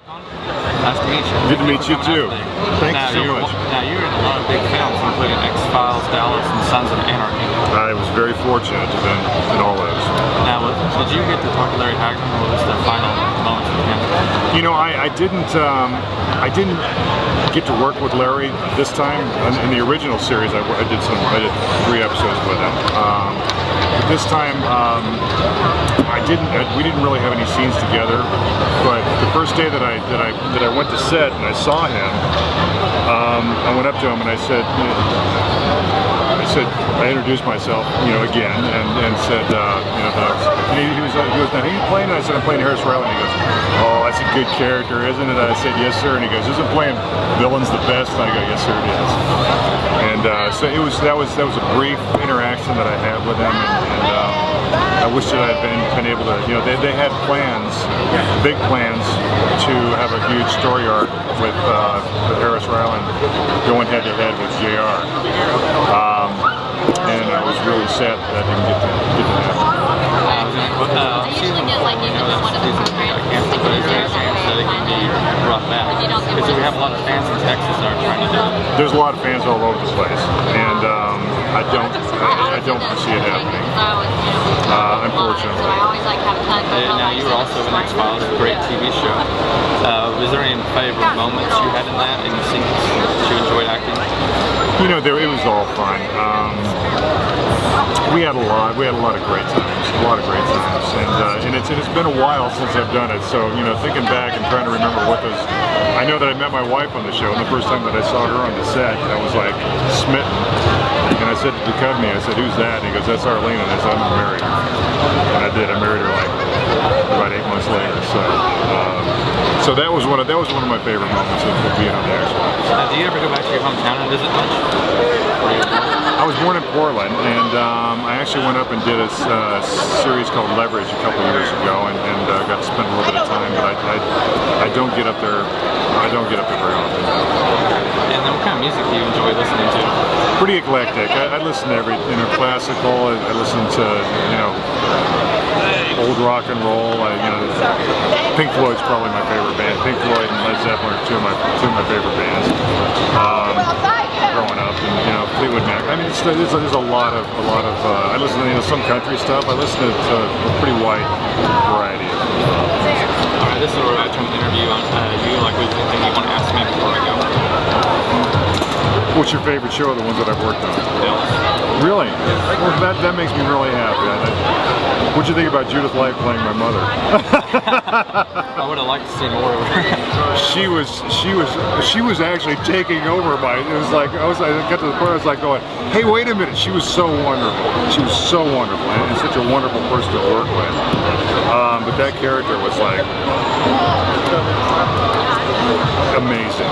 Nice to meet you. Good to meet you too. Thank you so much. Now you're in a lot of big films, including X-Files, Dallas, and Sons of Anarchy. I was very fortunate to be in all those. Now, did you get to talk to Larry Hagman, or was this the final moments with him? You know, I didn't get to work with Larry this time. In the original series, I did 3 episodes with him. This time, we didn't really have any scenes together. But the first day that I went to set and I saw him, I went up to him and I introduced myself, you know, again, and said, you know, he goes, now who are you playing? And I said, I'm playing Harris Riley. And he goes, oh, that's a good character, isn't it? I said, yes, sir. And he goes, isn't playing villains the best? And I go, yes, sir, it is. And so that was a brief interaction that I had with him, and I wish that I had been able to, you know, they had plans, big plans, to have a huge story arc with Harris Riley going head to head with JR. And I was really sad that didn't get to happen. Season 4, we know that season canceled, but is there a chance that it can be brought back? Because we have a lot of fans in Texas that are trying to do it. There's a lot of fans all over the place, and I don't foresee it happening. Unfortunately. Now you were also in X-Files, a great TV show. Was there any favorite moments you had in that, any scenes that you enjoyed acting? You know, it was all fun. We had a lot of great times, and it's been a while since I've done it. So, you know, thinking back and trying to remember what those. I know that I met my wife on the show, and the first time that I saw her on the set, I was like smitten. And I said to Duchovny, I said, "Who's that?" And he goes, "That's Arlene." And I said, "I'm married." And I did. I married her like about 8 months later. So that was one of my favorite moments of being on there. Do you ever go back to your hometown and visit much? I was born in Portland, and I actually went up and did a series called Leverage a couple of years ago, and got to spend a little bit of time. But I don't get up there. I don't get up there very often. And then what kind of music do you enjoy listening to? Pretty eclectic. I listen to classical. I listen to, you know, old rock and roll. Pink Floyd's probably my favorite band. Pink Floyd and Led Zeppelin are two of my favorite bands. Growing up, and you know, Fleetwood Mac. I mean, there's a lot of. I listen to some country stuff. I listen to a pretty wide variety of. All right, this is where I turn the interview on you. Like, what's anything you want to ask me before I go? What's your favorite show of the ones that I've worked on? Dallas. Really? Well, that makes me really happy. What'd you think about Judith Light playing my mother? I would have liked to see more of her. She was actually taking over my. It was like I got to the point I was like going, hey, wait a minute. She was so wonderful. She was so wonderful, and such a wonderful person to work with. But that character was like amazing,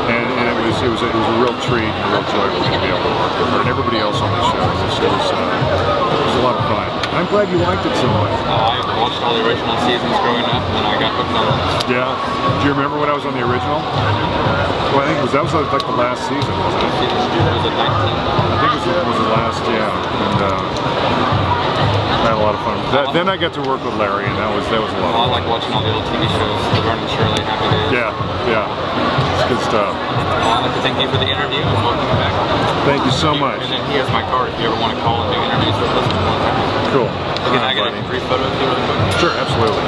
and it was a real treat and a real joy for me to be able to work with her and everybody else on the show. It was a lot of fun. I'm glad you liked it so much. I watched all the original seasons growing up, and then I got hooked on it. Yeah. Do you remember when I was on the original? Well, I think that was like the last season, wasn't it? Was it 19? I think it was the last, yeah. And I had a lot of fun. Then I got to work with Larry, and that was a lot of fun. I like watching all the old TV shows, The Vernon Shirley, Happy Days. Yeah. It's good stuff. I'd like to thank you for the interview and welcome back. Thank you so much. And then he has my card if you ever want to call and do interviews with us. Cool. Can I get a brief photo of you really quick? Sure, absolutely.